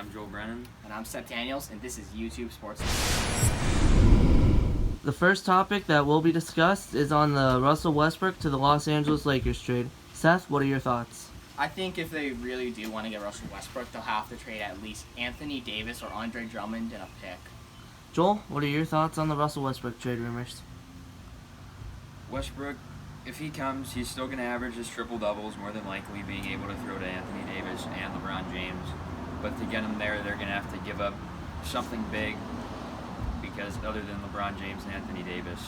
I'm Joel Brennan. And I'm Seth Daniels, and this is YouTube Sports. The first topic that will be discussed is on the Russell Westbrook to the Los Angeles Lakers trade. Seth, what are your thoughts? I think if they really do want to get Russell Westbrook, they'll have to trade at least Anthony Davis or Andre Drummond and a pick. Joel, what are your thoughts on the Russell Westbrook trade rumors? Westbrook, if he comes, he's still going to average his triple-doubles, more than likely being able to throw to Anthony Davis and LeBron James. But to get him there, they're going to have to give up something big, because other than LeBron James and Anthony Davis,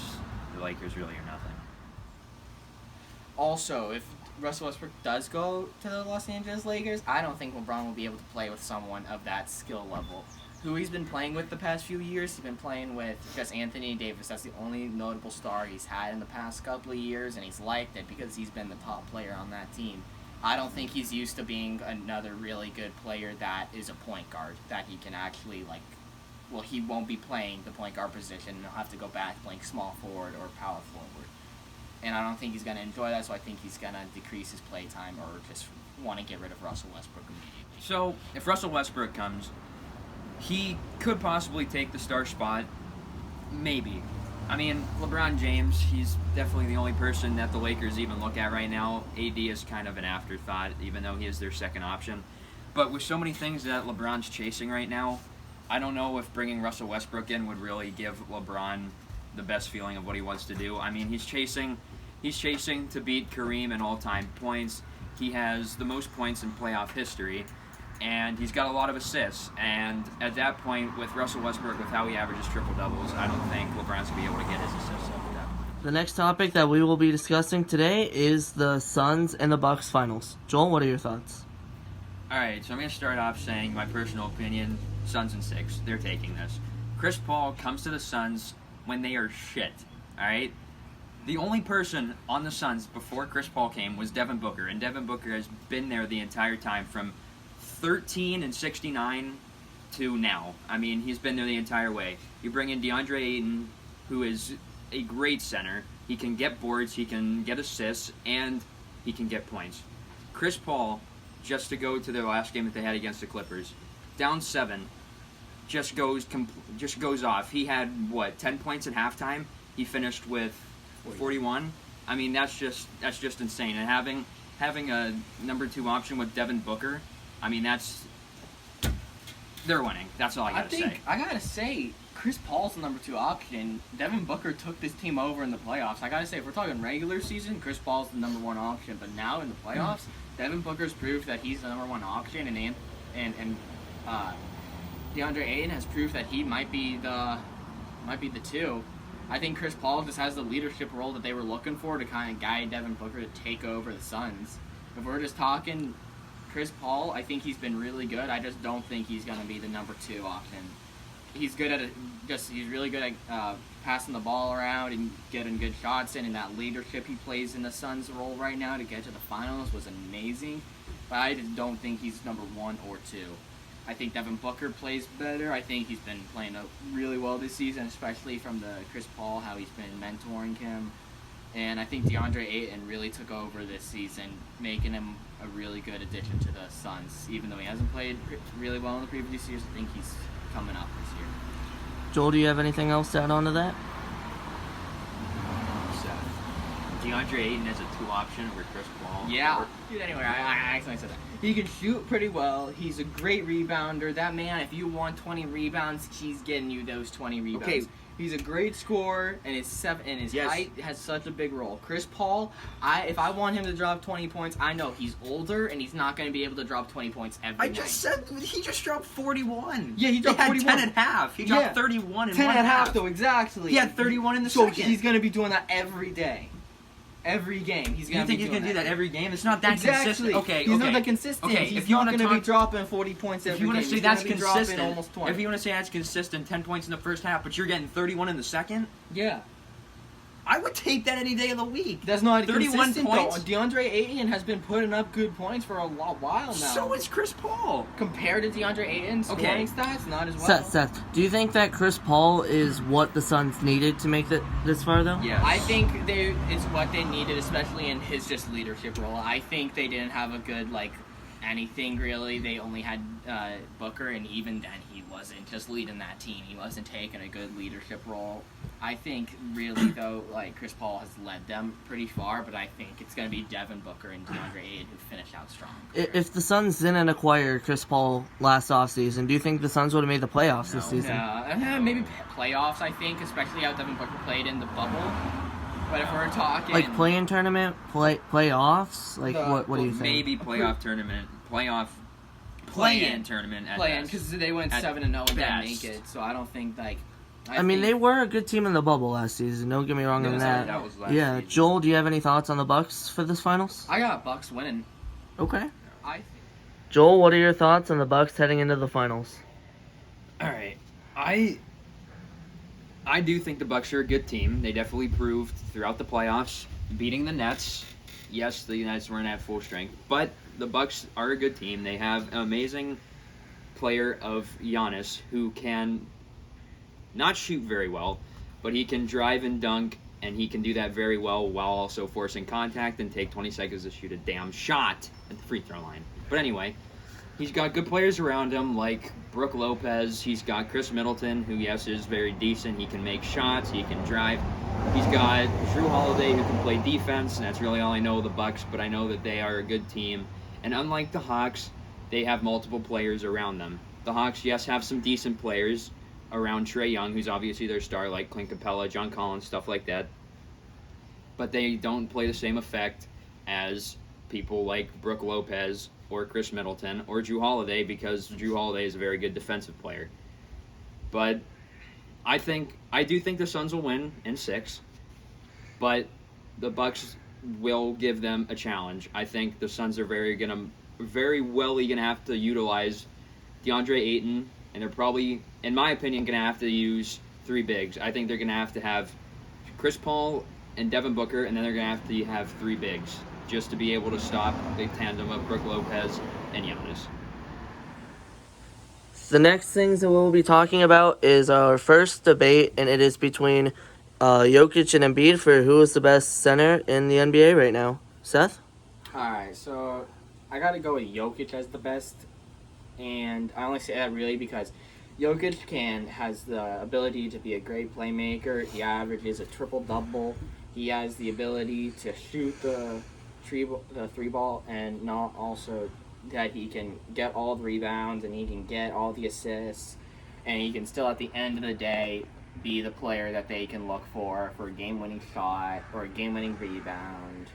the Lakers really are nothing. Also, if Russell Westbrook does go to the Los Angeles Lakers, I don't think LeBron will be able to play with someone of that skill level. Who he's been playing with the past few years, he's been playing with just Anthony Davis. That's the only notable star he's had in the past couple of years, and he's liked it because he's been the top player on that team. I don't think he's used to being another really good player that is a point guard, that he can actually, he won't be playing the point guard position, and he'll have to go back playing small forward or power forward. And I don't think he's going to enjoy that, so I think he's going to decrease his play time or just want to get rid of Russell Westbrook immediately. So, if Russell Westbrook comes, he could possibly take the star spot. Maybe. I mean, LeBron James, he's definitely the only person that the Lakers even look at right now. AD is kind of an afterthought, even though he is their second option. But with so many things that LeBron's chasing right now, I don't know if bringing Russell Westbrook in would really give LeBron the best feeling of what he wants to do. I mean, he's chasing to beat Kareem in all-time points. He has the most points in playoff history, and he's got a lot of assists. And at that point, with Russell Westbrook, with how he averages triple-doubles, I don't think LeBron's going to be able to get his assists up at that point. The next topic that we will be discussing today is the Suns and the Bucks finals. Joel, what are your thoughts? All right, so I'm going to start off saying my personal opinion, Suns in 6. They're taking this. Chris Paul comes to the Suns when they are shit, all right? The only person on the Suns before Chris Paul came was Devin Booker, and Devin Booker has been there the entire time from 13 and 69 to now. I mean, he's been there the entire way. You bring in DeAndre Ayton, who is a great center. He can get boards, he can get assists, and he can get points. Chris Paul, just to go to their last game that they had against the Clippers, down 7, just goes off. He had 10 points at halftime. He finished with 41. I mean, that's just insane. And having a number 2 option with Devin Booker, I mean, they're winning. That's all I gotta say. Chris Paul's the number 2 option. Devin Booker took this team over in the playoffs. I gotta say, if we're talking regular season, Chris Paul's the number 1 option. But now in the playoffs, Devin Booker's proved that he's the number 1 option, and DeAndre Ayton has proved that he might be the 2. I think Chris Paul just has the leadership role that they were looking for to kind of guide Devin Booker to take over the Suns. If we're just talking Chris Paul, I think he's been really good. I just don't think he's going to be the number 2 option. He's good at he's really good at passing the ball around and getting good shots in, and that leadership he plays in the Suns' role right now to get to the finals was amazing. But I just don't think he's number 1 or 2. I think Devin Booker plays better. I think he's been playing really well this season, especially from the Chris Paul, how he's been mentoring him. And I think DeAndre Ayton really took over this season, making him a really good addition to the Suns. Even though he hasn't played really well in the previous years, I think he's coming up this year. Joel, do you have anything else to add on to that? DeAndre Ayton as a 2 option over Chris Paul. Yeah. Anyway, I accidentally said that. He can shoot pretty well. He's a great rebounder. That man, if you want 20 rebounds, he's getting you those 20 rebounds. Okay. He's a great scorer, and his height has such a big role. Chris Paul, if I want him to drop 20 points, I know he's older, and he's not going to be able to drop 20 points every night. I just said he just dropped 41. Yeah, he dropped 41. 10 at half. He dropped 31 in 10 one at half. half, though, exactly. He had 31 in the second. So he's going to be doing that every day. Every game, he's going to be doing that. You think he's going to do that every game? It's not that consistent. Okay, he's not that consistent. Okay, he's not going to be dropping 40 points every game. If you want to say that's consistent, almost 20. if you want to say that's consistent, 10 points in the first half, but you're getting 31 in the second? Yeah. I would take that any day of the week. That's not 31 consistent, points. Though. DeAndre Ayton has been putting up good points for a while now. So is Chris Paul. Compared to DeAndre Ayton's scoring stats, not as well. Seth, do you think that Chris Paul is what the Suns needed to make this far, though? Yeah. I think it's what they needed, especially in his just leadership role. I think they didn't have a good, anything really. They only had Booker, and even then he wasn't just leading that team. He wasn't taking a good leadership role. I think really though, like Chris Paul has led them pretty far, but I think it's going to be Devin Booker and DeAndre Ayton who finish out strong. If the Suns didn't acquire Chris Paul last offseason, do you think the Suns would have made the playoffs this season? Maybe playoffs, I think, especially how Devin Booker played in the bubble. But if we're talking Like play-in tournament, playoffs, like what do you think? Maybe playoff tournament, play-in tournament at play-in, best. because they went 7-0 and didn't best. make it. So I don't think like. I mean, they were a good team in the bubble last season. Don't get me wrong on that. That was last Yeah, season. Joel, do you have any thoughts on the Bucks for this finals? I got Bucks winning. Okay. I think. Joel, what are your thoughts on the Bucks heading into the finals? All right, I do think the Bucks are a good team. They definitely proved throughout the playoffs, beating the Nets. Yes, the Nets weren't at full strength, but the Bucks are a good team. They have an amazing player of Giannis who can not shoot very well, but he can drive and dunk, and he can do that very well while also forcing contact and take 20 seconds to shoot a damn shot at the free throw line. But anyway, he's got good players around him like Brook Lopez. He's got Chris Middleton, who, yes, is very decent. He can make shots. He can drive. He's got Drew Holiday, who can play defense, and that's really all I know of the Bucks, but I know that they are a good team. And unlike the Hawks, they have multiple players around them. The Hawks, yes, have some decent players around Trae Young, who's obviously their star, like Clint Capella, John Collins, stuff like that. But they don't play the same effect as people like Brook Lopez or Chris Middleton or Drew Holiday, because Drew Holiday is a very good defensive player. But I do think the Suns will win in 6, but the Bucks will give them a challenge. I think the Suns are very well gonna have to utilize DeAndre Ayton, and they're probably, in my opinion, gonna have to use 3 bigs. I think they're gonna have to have Chris Paul and Devin Booker, and then they're gonna have 3 bigs just to be able to stop the tandem of Brook Lopez and Giannis. The next things that we'll be talking about is our first debate, and it is between Jokic and Embiid for who is the best center in the NBA right now. Seth? Alright, so I gotta go with Jokic as the best, and I only say that really because Jokic has the ability to be a great playmaker. He averages a triple-double. He has the ability to shoot the three ball, and not also that he can get all the rebounds and he can get all the assists, and he can still at the end of the day be the player that they can look for a game-winning shot or a game-winning rebound,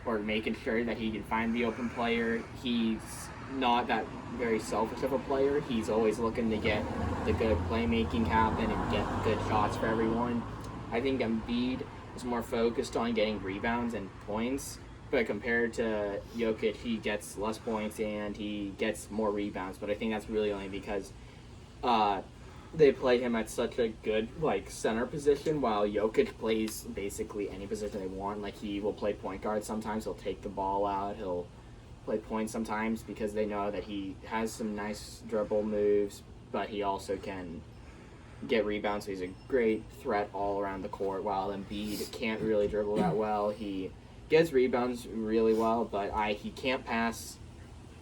or making sure that he can find the open player. He's not that very selfish of a player. He's always looking to get the good playmaking happen and get good shots for everyone. I think Embiid is more focused on getting rebounds and points, but compared to Jokic, he gets less points and he gets more rebounds. But I think that's really only because they play him at such a good center position, while Jokic plays basically any position they want. Like, he will play point guard sometimes. He'll take the ball out. He'll play points sometimes because they know that he has some nice dribble moves, but he also can get rebounds. So he's a great threat all around the court, while Embiid can't really dribble that well. He gets rebounds really well, but he can't pass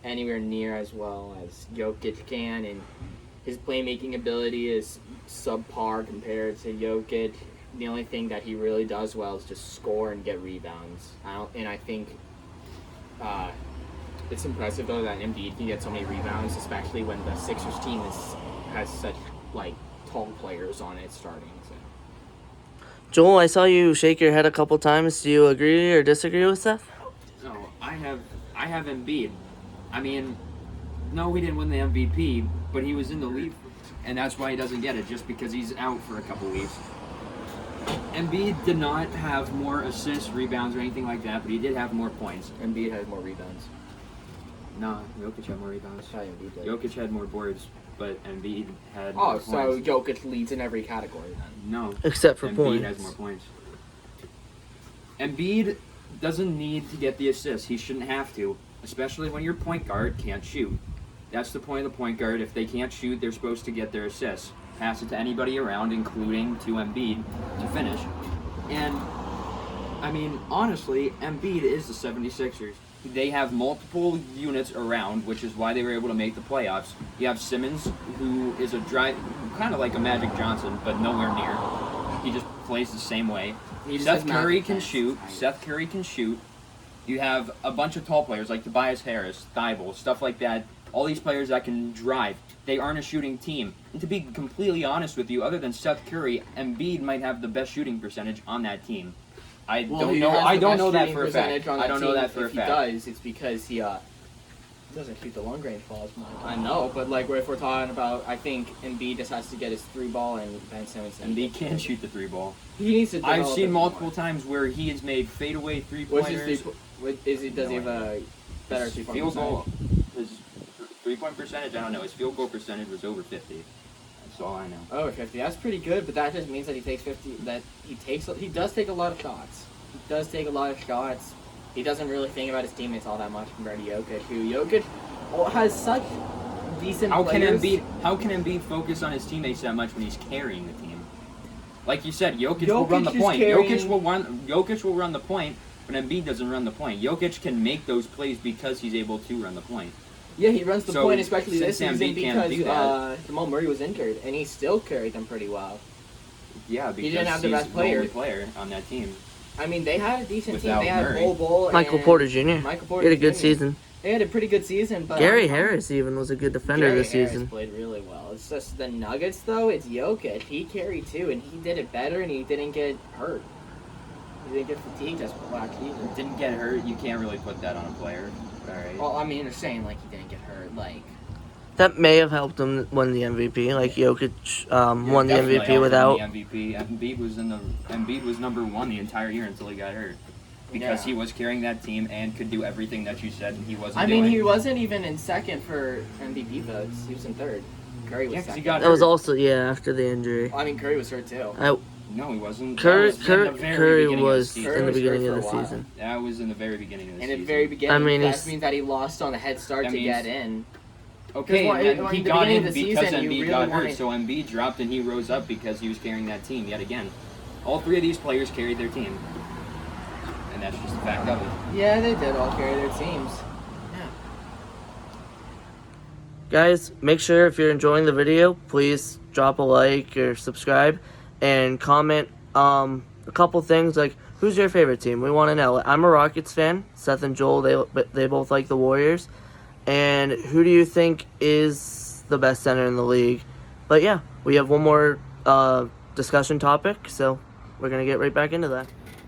anywhere near as well as Jokic can, and his playmaking ability is subpar compared to Jokic. The only thing that he really does well is just score and get rebounds. I think it's impressive though that Embiid can get so many rebounds, especially when the Sixers team has such tall players on it starting. So. Joel, I saw you shake your head a couple times. Do you agree or disagree with Seth? No, I have Embiid. I mean, no, he didn't win the MVP, but he was in the league, and that's why he doesn't get it, just because he's out for a couple weeks. Embiid did not have more assists, rebounds, or anything like that, but he did have more points. Embiid has more rebounds. No, Jokic had more rebounds. Embiid did. Jokic had more boards, but Embiid had Oh, more so points. Jokic leads in every category then? No. Except for Embiid points. has more points. Embiid doesn't need to get the assists. He shouldn't have to, especially when your point guard can't shoot. That's the point of the point guard. If they can't shoot, they're supposed to get their assists. Pass it to anybody around, including to Embiid, to finish. And, I mean, honestly, Embiid is the 76ers. they have multiple units around, which is why they were able to make the playoffs. You have Simmons, who is kind of like a Magic Johnson, but nowhere near. He just plays the same way. Seth Curry can shoot. You have a bunch of tall players like Tobias Harris, Thibault, stuff like that. All these players that can drive. They aren't a shooting team. And to be completely honest with you, other than Seth Curry, Embiid might have the best shooting percentage on that team. I don't know that for a fact. I don't know that for a fact. If he does, it's because he doesn't shoot the long range balls. I know, but like if we're talking about, I think Embiid just has to get his 3-ball and Ben Simmons. Embiid can shoot the 3-ball. He needs to. I've seen multiple times where he has made fadeaway 3-pointers. Does he have a better 3-point field goal? His 3-point percentage, I don't know. His field goal percentage was over 50. That's all I know. Over 50. That's pretty good, but that just means that he takes 50. That he does take a lot of shots. He doesn't really think about his teammates all that much compared to Jokic, who has such decent players. How can Embiid focus on his teammates that much when he's carrying the team? Like you said, Jokic will run the point. Jokic will run the point, but Embiid doesn't run the point. Jokic can make those plays because he's able to run the point. Yeah, he runs the point, especially this season because Jamal Murray was injured, and he still carried them pretty well. Yeah, because he didn't have the best the only player on that team. I mean, they had a decent team. They Without had Murray. Bol Michael Porter Jr. He had a good season. They had a pretty good season, but Gary Harris even was a good defender this season. Harris played really well. It's just the Nuggets, though. It's Jokic. He carried too, and he did it better, and he didn't get hurt. He didn't get fatigued as last season. Didn't get hurt. You can't really put that on a player. All right. Well, I mean, they're saying like he didn't get hurt, like. That may have helped him win the MVP. Like Jokic won the MVP without. The MVP. Embiid was number 1 the entire year until he got hurt. Because he was carrying that team and could do everything that you said he wasn't doing. I mean, he wasn't even in second for MVP votes. He was in third. Curry was second. He got That was hurt. also after the injury. I mean, Curry was hurt too. No, he wasn't. Curry was in the beginning of the season. That was in the very beginning of the season. In the very beginning, I mean, that means that he lost on a head start to get in. Okay, and then he got in because Embiid Embiid got hurt, so Embiid dropped and he rose up because he was carrying that team yet again. All 3 of these players carried their team. And that's just a fact of it. Yeah, they did all carry their teams. Yeah. Guys, make sure if you're enjoying the video, please drop a like or subscribe and comment a couple things like who's your favorite team? We want to know. I'm a Rockets fan. Seth and Joel, they both like the Warriors. And who do you think is the best center in the league? But yeah, we have one more discussion topic, so we're going to get right back into that.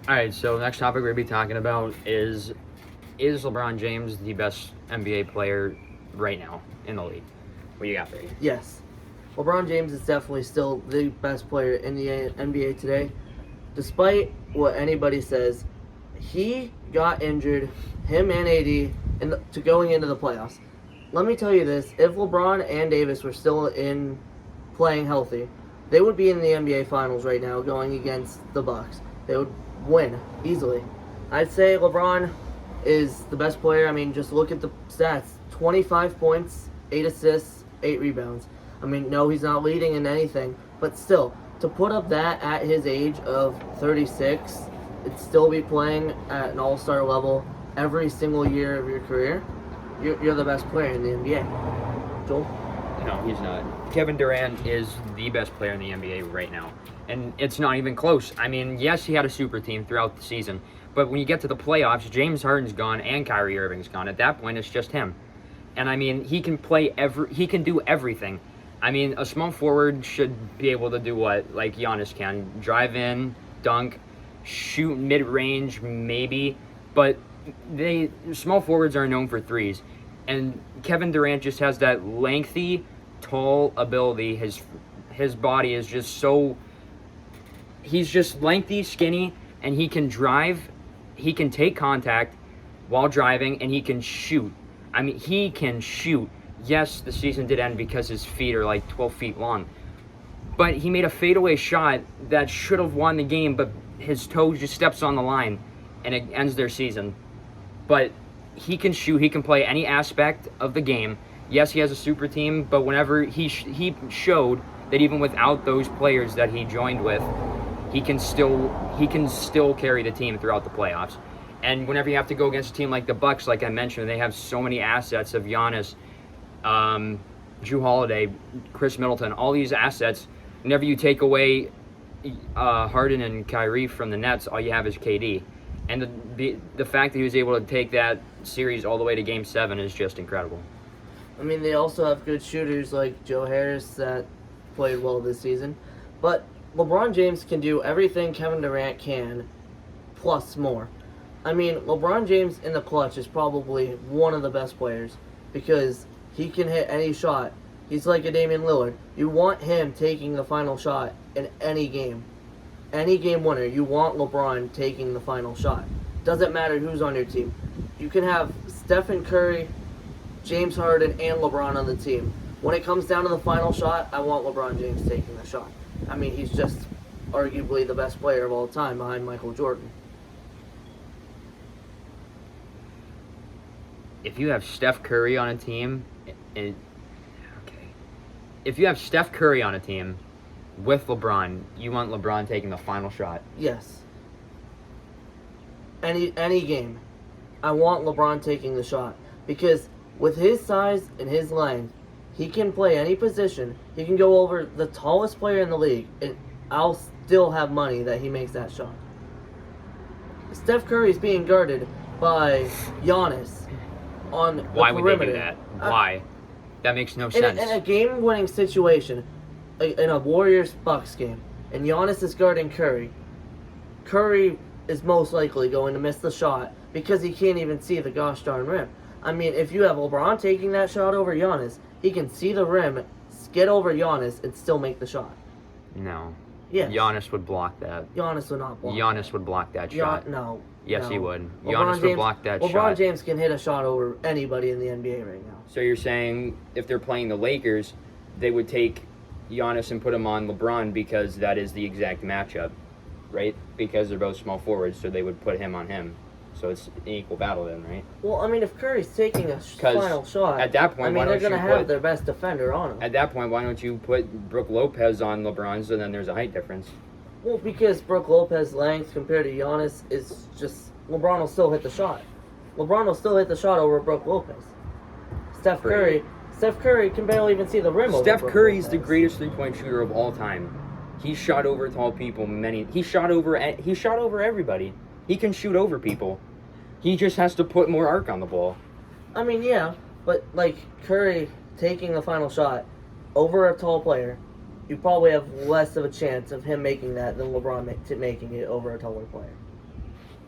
All right, so the next topic we're going to be talking about is LeBron James the best NBA player right now in the league? What do you got, Brady? Yes. LeBron James is definitely still the best player in the NBA today. Despite what anybody says, he got injured, him and AD, to going into the playoffs. Let me tell you this, if LeBron and Davis were still playing healthy, they would be in the NBA Finals right now going against the Bucks. They would win easily. I'd say LeBron is the best player. I mean, just look at the stats. 25 points, 8 assists, 8 rebounds. I mean, no, he's not leading in anything, but still, to put up that at his age of 36, and still be playing at an all-star level every single year of your career, you're the best player in the NBA. Joel? No, he's not. Kevin Durant is the best player in the NBA right now. And it's not even close. I mean, yes, he had a super team throughout the season. But when you get to the playoffs, James Harden's gone and Kyrie Irving's gone. At that point, it's just him. And I mean, he can do everything. I mean, a small forward should be able to do what, like Giannis can. Drive in, dunk, shoot mid-range, maybe. But small forwards are known for threes. And Kevin Durant just has that lengthy, tall ability. His body is just so... He's just lengthy, skinny, and he can drive. He can take contact while driving, and he can shoot. I mean, he can shoot. Yes, the season did end because his feet are like 12 feet long. But he made a fadeaway shot that should have won the game, but his toe just steps on the line, and it ends their season. But he can shoot. He can play any aspect of the game. Yes, he has a super team, but whenever he showed that even without those players that he joined with, he can still carry the team throughout the playoffs. And whenever you have to go against a team like the Bucks, like I mentioned, they have so many assets of Giannis, Drew Holiday, Chris Middleton, all these assets. Whenever you take away Harden and Kyrie from the Nets, all you have is KD. And the fact that he was able to take that series all the way to Game 7 is just incredible. I mean, they also have good shooters like Joe Harris that played well this season. But LeBron James can do everything Kevin Durant can, plus more. I mean, LeBron James in the clutch is probably one of the best players because he can hit any shot. He's like a Damian Lillard. You want him taking the final shot in any game. Any game winner, you want LeBron taking the final shot. Doesn't matter who's on your team. You can have Stephen Curry, James Harden, and LeBron on the team. When it comes down to the final shot, I want LeBron James taking the shot. I mean, he's just arguably the best player of all time behind Michael Jordan. If you have Steph Curry on a team, if you have Steph Curry on a team with LeBron, you want LeBron taking the final shot. Yes. Any game, I want LeBron taking the shot because with his size and his length, he can play any position. He can go over the tallest player in the league, and I'll still have money that he makes that shot. Steph Curry is being guarded by Giannis on the Why would perimeter. they do that? Why? That makes no sense. In a game-winning situation, in a Warriors-Bucks game, and Giannis is guarding Curry, Curry is most likely going to miss the shot because he can't even see the gosh darn rim. I mean, if you have LeBron taking that shot over Giannis, he can see the rim, get over Giannis, and still make the shot. No. Yes. Giannis would block that. Giannis would not block. Giannis would block that shot. No. Yes, no. he would. LeBron Giannis would James- block that LeBron shot. James can hit a shot over anybody in the NBA right now. So you're saying if they're playing the Lakers, they would take Giannis and put him on LeBron because that is the exact matchup, right? Because they're both small forwards, so they would put him on him. So it's an equal battle then, right? Well, I mean, if Curry's taking a final shot, at that point, I mean, why they're don't going to you have put- their best defender on him. At that point, why don't you put Brook Lopez on LeBron so then there's a height difference? Well, because Brook Lopez's length compared to Giannis is just... LeBron will still hit the shot. LeBron will still hit the shot over Brook Lopez. Steph Curry can barely even see the rim over Steph Brook Curry is Lopez. the greatest three-point shooter of all time. He shot over tall people he shot over everybody. He can shoot over people. He just has to put more arc on the ball. I mean, yeah, but like Curry taking the final shot over a tall player, you probably have less of a chance of him making that than LeBron making it over a taller player.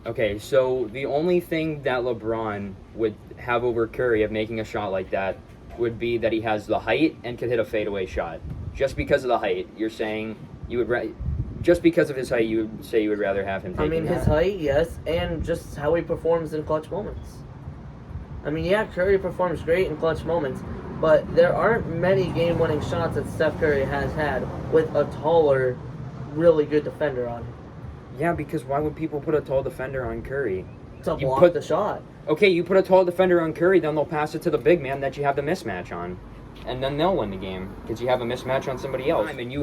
Okay, so the only thing that LeBron would have over Curry of making a shot like that would be that he has the height and could hit a fadeaway shot. Just because of the height, you're saying you would just because of his height, you would say you would rather have him taking His height, yes, and just how he performs in clutch moments. I mean, yeah, Curry performs great in clutch moments, but there aren't many game-winning shots that Steph Curry has had with a taller, really good defender on him. Yeah, because why would people put a tall defender on Curry? To block the shot. Okay, you put a tall defender on Curry, then they'll pass it to the big man that you have the mismatch on. And then they'll win the game because you have a mismatch on somebody else. I mean,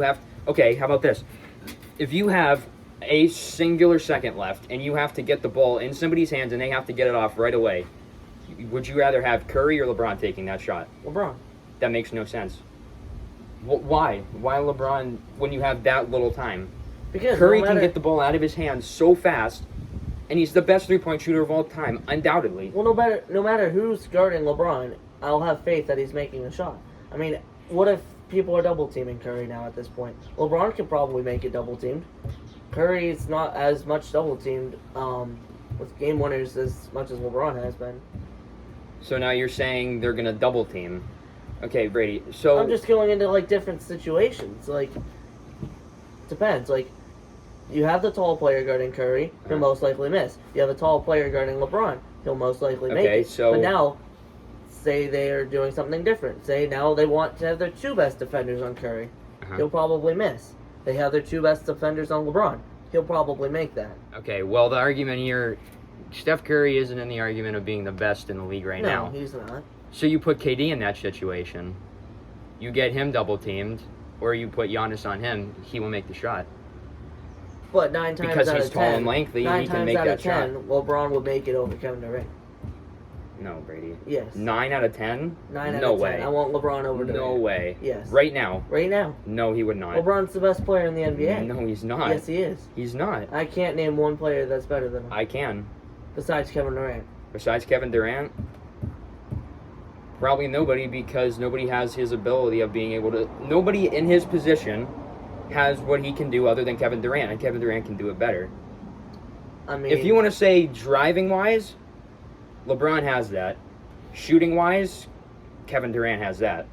okay, how about this? If you have a singular second left and you have to get the ball in somebody's hands and they have to get it off right away, would you rather have Curry or LeBron taking that shot? LeBron. That makes no sense. Why? Why LeBron when you have that little time? Because Curry can get the ball out of his hands so fast, and he's the best three-point shooter of all time, undoubtedly. Well, no matter who's guarding LeBron, I'll have faith that he's making a shot. I mean, what if people are double-teaming Curry now at this point? LeBron could probably make it double-teamed. Curry's not as much double-teamed with game winners as much as LeBron has been. So now you're saying they're going to double-team. Okay, Brady, so... I'm just going into, like, different situations. Like, depends. Like, you have the tall player guarding Curry, he'll most likely miss. You have a tall player guarding LeBron, he'll most likely make it. So... But now, say they are doing something different. Say now they want to have their two best defenders on Curry. He'll probably miss. They have their two best defenders on LeBron. He'll probably make that. Okay, well, the argument here... Steph Curry isn't in the argument of being the best in the league right now. No, he's not. So you put KD in that situation. You get him double-teamed, or you put Giannis on him, he will make the shot. But 9 times Because out he's of tall 10, and lengthy, 9 he can times make out that of 10, shot. LeBron would make it over Kevin Durant. No, Brady. Yes. 9 out of 10? 9 out No of 10. way. I want LeBron over Durant. No way. Yes. Right now? Right now. No, he would not. LeBron's the best player in the NBA. No, he's not. Yes, he is. He's not. I can't name one player that's better than him. I can. Besides Kevin Durant. Besides Kevin Durant? Probably nobody, because nobody has his ability of being able to... Nobody in his position has what he can do other than Kevin Durant, and Kevin Durant can do it better. I mean, If you want to say driving-wise, LeBron has that. Shooting-wise, Kevin Durant has that.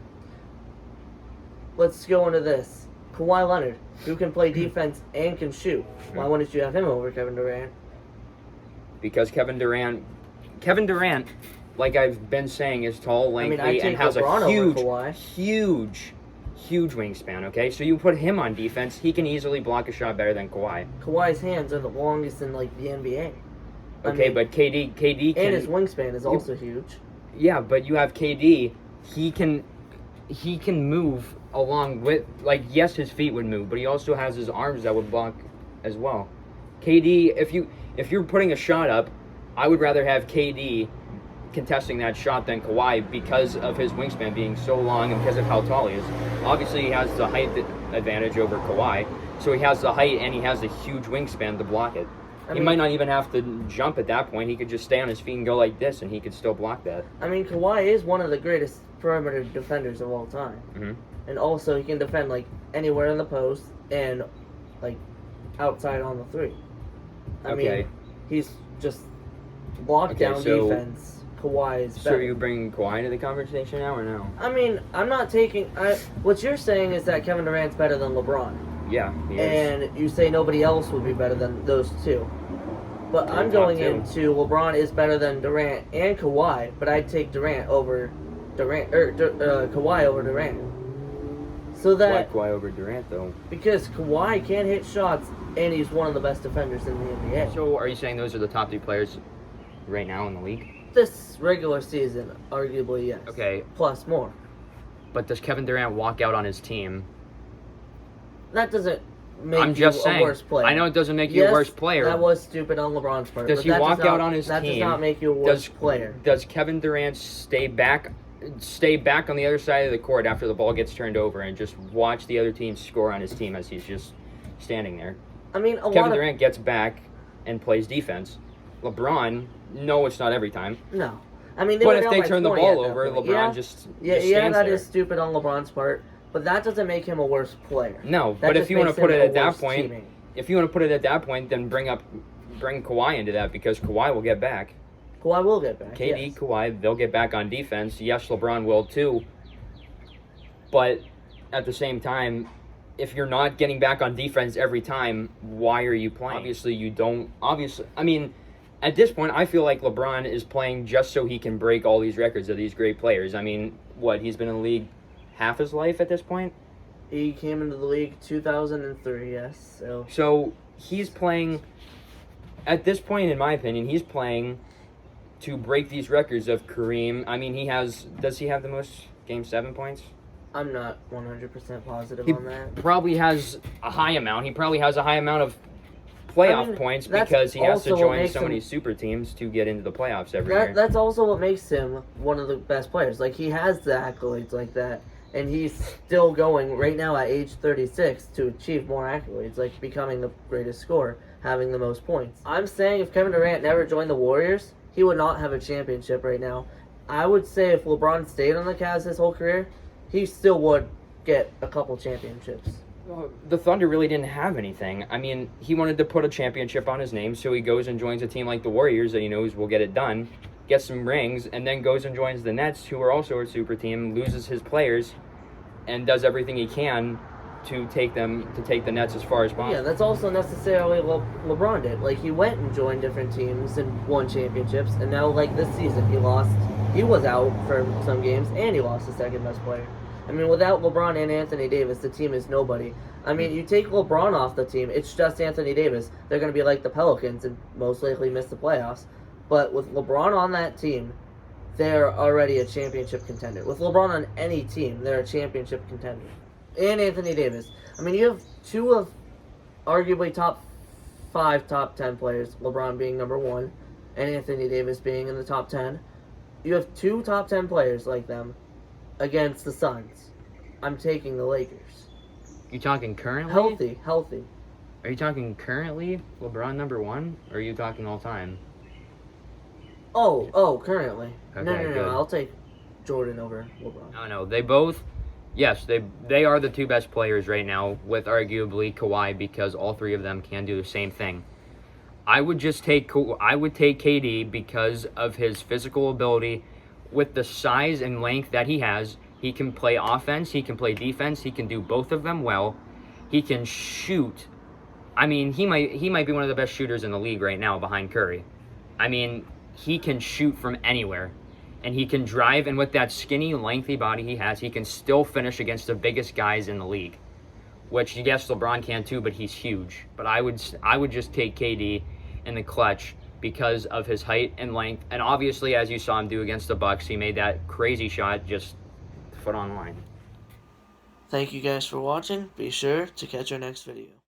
let's go into this. Kawhi Leonard, who can play defense and can shoot. Why wouldn't you have him over Kevin Durant? Because Kevin Durant, like I've been saying, is tall, lengthy, I take and has LeBron a over Kawhi. huge wingspan, okay? So you put him on defense, he can easily block a shot better than Kawhi. Kawhi's hands are the longest in like the NBA. Okay, but KD can... And his wingspan is also huge. Yeah, but you have KD, he can move along with, like, yes, his feet would move, but he also has his arms that would block as well. KD, if you're putting a shot up, I would rather have KD contesting that shot than Kawhi because of his wingspan being so long and because of how tall he is. Obviously, he has the height advantage over Kawhi, so he has the height and he has a huge wingspan to block it. He might not even have to jump at that point. He could just stay on his feet and go like this, and he could still block that. I mean, Kawhi is one of the greatest perimeter defenders of all time. Mm-hmm. And also, he can defend, like, anywhere in the post and, like, outside on the three. I mean, he's just lockdown defense. Kawhi is better. So are you bringing Kawhi into the conversation now or no? I mean, I'm not taking... what you're saying is that Kevin Durant's better than LeBron. Yeah, he is. And you say nobody else would be better than those two. But I'm going into LeBron is better than Durant and Kawhi, but I'd take Durant over Durant, Kawhi over Durant. So that Why Kawhi over Durant though? because Kawhi can hit shots and he's one of the best defenders in the NBA. So are you saying those are the top 3 players right now in the league? This regular season, arguably yes. Okay, Plus more. but does Kevin Durant walk out on his team? That doesn't make I'm just you saying. a worse player. I know it doesn't make you a worse player. That was stupid on LeBron's part. Does but he that walk does not, out on his that team? does not make you a worse player. Does Kevin Durant stay back on the other side of the court after the ball gets turned over and just watch the other team score on his team as he's just standing there? I mean, Kevin Durant gets back and plays defense. LeBron, no, it's not every time. No. I mean, But if they turn the ball over, LeBron just stands that there. is stupid on LeBron's part, but that doesn't make him a worse player. No, That but just if you want makes to put him it a at that worse point, teammate. then bring Kawhi into that because Kawhi will get back. Kawhi will get back. KD, yes. Kawhi, they'll get back on defense. Yes, LeBron will too. But at the same time, if you're not getting back on defense every time, why are you playing? I mean, at this point, I feel like LeBron is playing just so he can break all these records of these great players. I mean, he's been in the league half his life at this point? He came into the league 2003, yes. So he's playing, at this point, in my opinion, he's playing to break these records of Kareem. I mean, does he have the most Game 7 points? I'm not 100% positive He on that. probably has a high amount. He probably has a high amount of playoff points because he has to join so many super teams to get into the playoffs every year. That's also what makes him one of the best players. Like, he has the accolades like that, and he's still going right now at age 36 to achieve more accolades, like becoming the greatest scorer, having the most points. I'm saying if Kevin Durant never joined the Warriors, he would not have a championship right now. I would say if LeBron stayed on the Cavs his whole career, he still would get a couple championships. The Thunder really didn't have anything. I mean, he wanted to put a championship on his name, so he goes and joins a team like the Warriors that he knows will get it done, gets some rings, and then goes and joins the Nets, who are also a super team, loses his players, and does everything he can to take the Nets as far as possible. Yeah, that's also necessarily what LeBron did. Like, he went and joined different teams and won championships, and now, like, this season, he was out for some games, and he lost his second best player. I mean, without LeBron and Anthony Davis, the team is nobody. I mean, you take LeBron off the team, it's just Anthony Davis. They're going to be like the Pelicans and most likely miss the playoffs. But with LeBron on that team, they're already a championship contender. With LeBron on any team, they're a championship contender. And Anthony Davis. I mean, you have two of arguably top 5 top 10 players, LeBron being number 1, and Anthony Davis being in the top 10. You have 2 top 10 players like them against the Suns. I'm taking the Lakers. You talking currently? Healthy. Are you talking currently $LeBron number 1? Or are you talking all time? Oh, currently. Okay, No. good. I'll take Jordan over LeBron. No. They both, yes, they are the 2 best players right now, with arguably Kawhi, because all 3 of them can do the same thing. I would take KD because of his physical ability. With the size and length that he has, he can play offense, he can play defense, he can do both of them well. He can shoot. I mean, he might be one of the best shooters in the league right now behind Curry. I mean, he can shoot from anywhere. And he can drive, and with that skinny, lengthy body he has, he can still finish against the biggest guys in the league. Which, yes, LeBron can too, but he's huge. But I would just take KD in the clutch because of his height and length. And obviously, as you saw him do against the Bucks, he made that crazy shot just foot on line. Thank you guys for watching. Be sure to catch our next video.